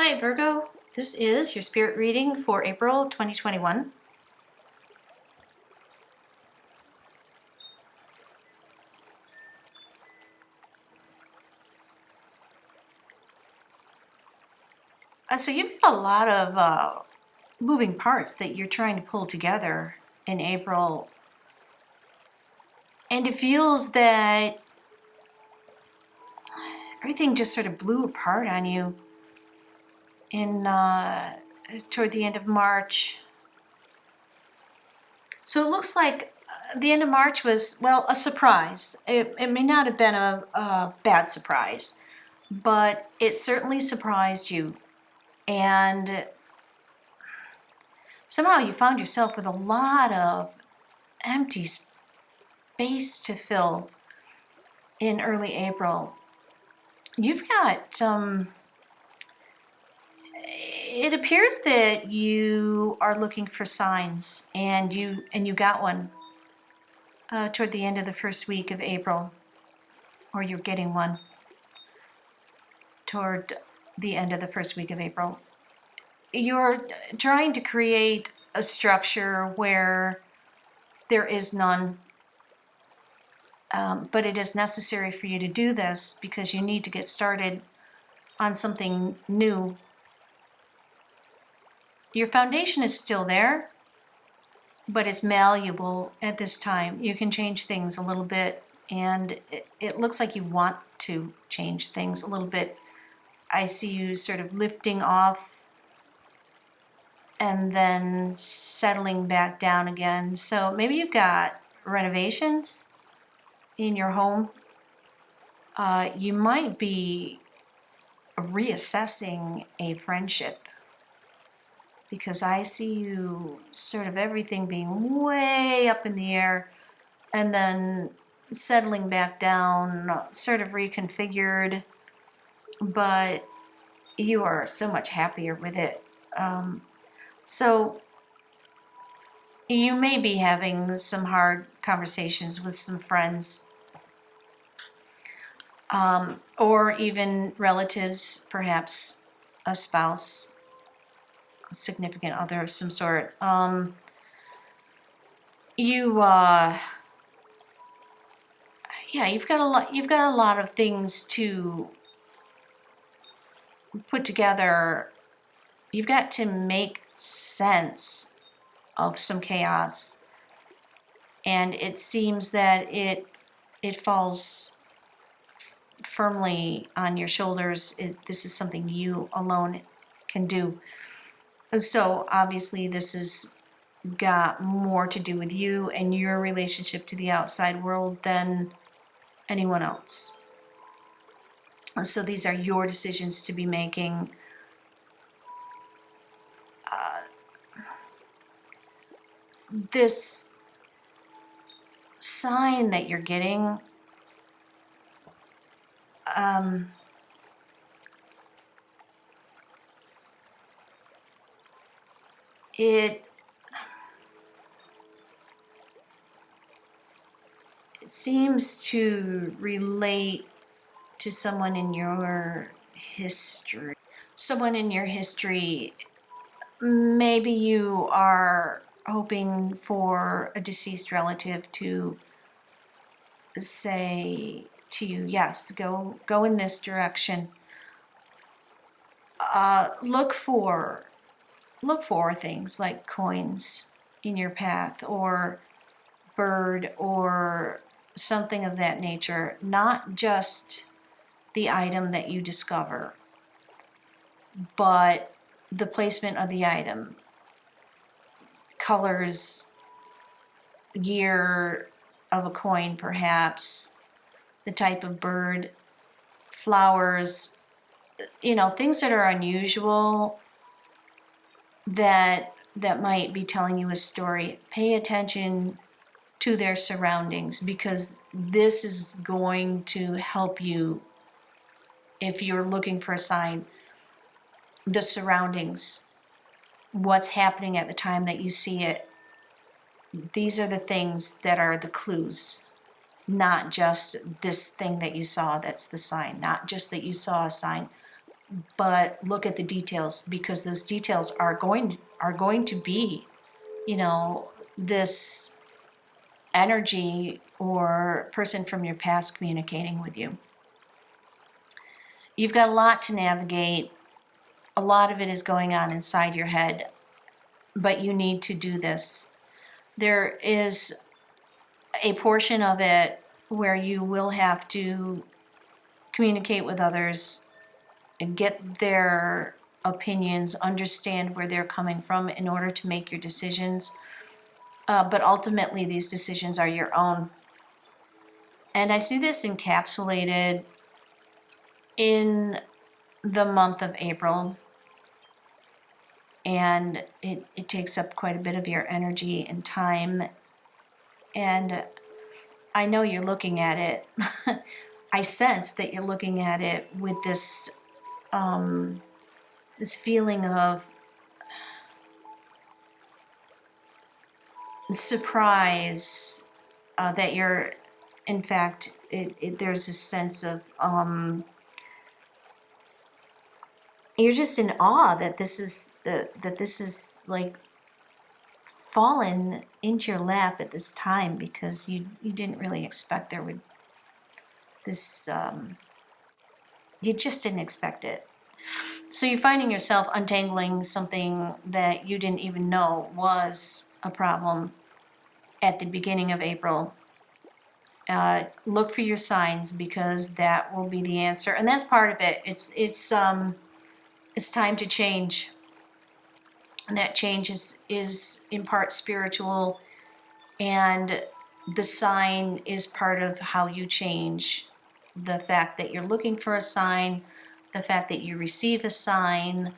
Hi Virgo, this is your spirit reading for April 2021. So you've got a lot of moving parts that you're trying to pull together in April. And it feels that everything just sort of blew apart on you in toward the end of March. So it looks like the end of March was, well, a surprise. It may not have been a bad surprise, but it certainly surprised you. And somehow you found yourself with a lot of empty space to fill in early April. You've got it appears that you are looking for signs, and you got one toward the end of the first week of April, or you're getting one toward the end of the first week of April. You're trying to create a structure where there is none, but it is necessary for you to do this because you need to get started on something new. Your foundation is still there, but it's malleable at this time. You can change things a little bit, and it looks like you want to change things a little bit. I see you sort of lifting off and then settling back down again. So maybe you've got renovations in your home. You might be reassessing a friendship, because I see you sort of everything being way up in the air and then settling back down, sort of reconfigured, but you are so much happier with it. So you may be having some hard conversations with some friends, or even relatives, perhaps a spouse, a significant other of some sort. You've got a lot of things to put together. You've got to make sense of some chaos, and it seems that it falls firmly on your shoulders. This is something you alone can do. So obviously this has got more to do with you and your relationship to the outside world than anyone else. So these are your decisions to be making. This sign that you're getting, it seems to relate to someone in your history. Someone in your history. Maybe you are hoping for a deceased relative to say to you, yes, go in this direction. Look for things like coins in your path, or bird, or something of that nature. Not just the item that you discover, but the placement of the item, colors, year of a coin perhaps, the type of bird, flowers, things that are unusual that might be telling you a story. Pay attention to their surroundings, because this is going to help you if you're looking for a sign. The surroundings, what's happening at the time that you see it, these are the things that are the clues, not just this thing that you saw that's the sign, not just that you saw a sign. but look at the details, because those details are going to be, this energy or person from your past communicating with you. You've got a lot to navigate. A lot of it is going on inside your head, but you need to do this. There is a portion of it where you will have to communicate with others and get their opinions, understand where they're coming from in order to make your decisions. But ultimately, these decisions are your own. And I see this encapsulated in the month of April. And it takes up quite a bit of your energy and time. And I know you're looking at it. I sense that you're looking at it with this this feeling of surprise, that you're, in fact, there's a sense of you're just in awe that this is like fallen into your lap at this time, because you didn't really expect there would this you just didn't expect it. So you're finding yourself untangling something that you didn't even know was a problem at the beginning of April. Look for your signs, because that will be the answer, and that's part of it. It's time to change, and that change is in part spiritual, and the sign is part of how you change. The fact that you're looking for a sign, the fact that you receive a sign,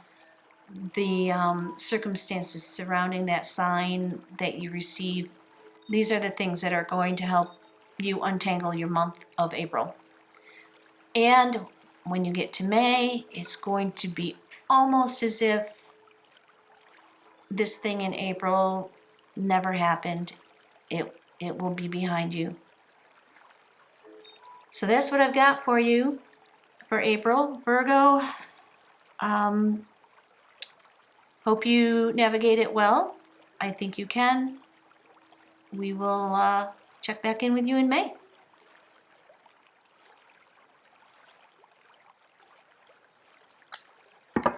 the circumstances surrounding that sign that you receive, these are the things that are going to help you untangle your month of April. And when you get to May, it's going to be almost as if this thing in April never happened. It will be behind you. So that's what I've got for you for April, Virgo. Hope you navigate it well. I think you can. We will check back in with you in May.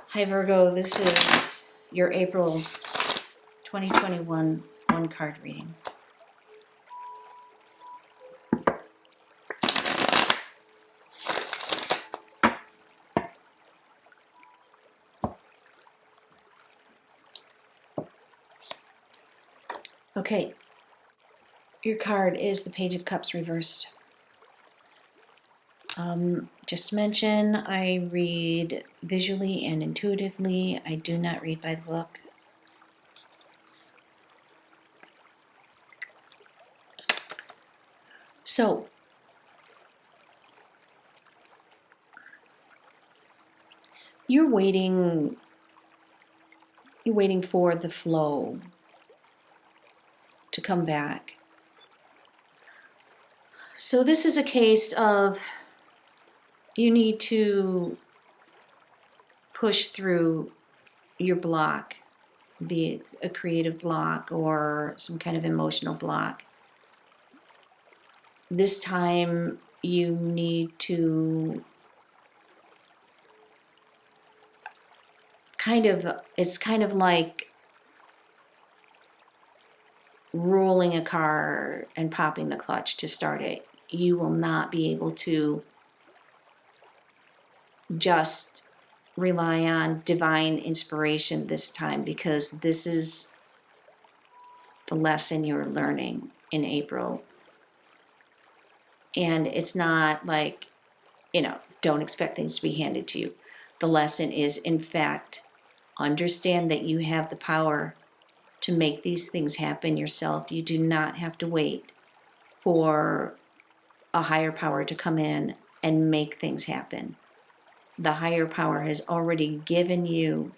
Hi Virgo, this is your April 2021 one-card reading. Okay, your card is the Page of Cups reversed. Just to mention, I read visually and intuitively. I do not read by the book. So, you're waiting for the flow to come back. So this is a case of you need to push through your block, be it a creative block or some kind of emotional block. This time you need to it's kind of like rolling a car and popping the clutch to start it. You will not be able to just rely on divine inspiration this time, because this is the lesson you're learning in April. And it's not like, don't expect things to be handed to you. The lesson is, in fact, understand that you have the power to make these things happen yourself. You do not have to wait for a higher power to come in and make things happen. The higher power has already given you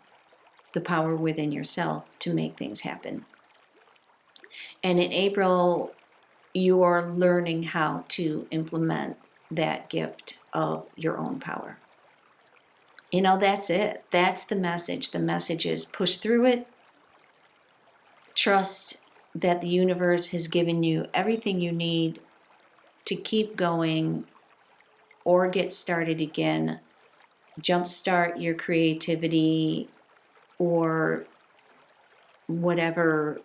the power within yourself to make things happen. And in April, you are learning how to implement that gift of your own power. That's it. That's the message. The message is push through it. Trust that the universe has given you everything you need to keep going or get started again, jumpstart your creativity or whatever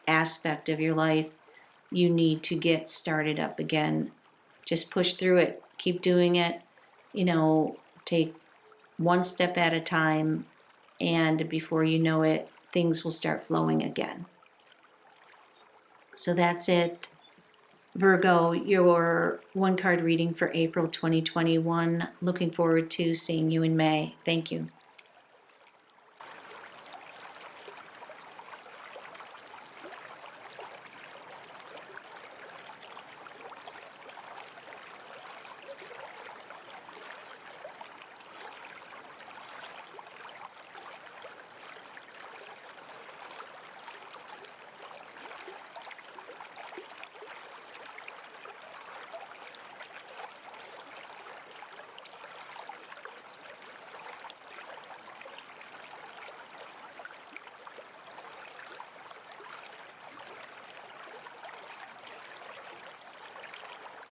aspect of your life you need to get started up again. Just push through it. Keep doing it. Take one step at a time, and before you know it, things will start flowing again. So that's it. Virgo, your one card reading for April 2021. Looking forward to seeing you in May. Thank you.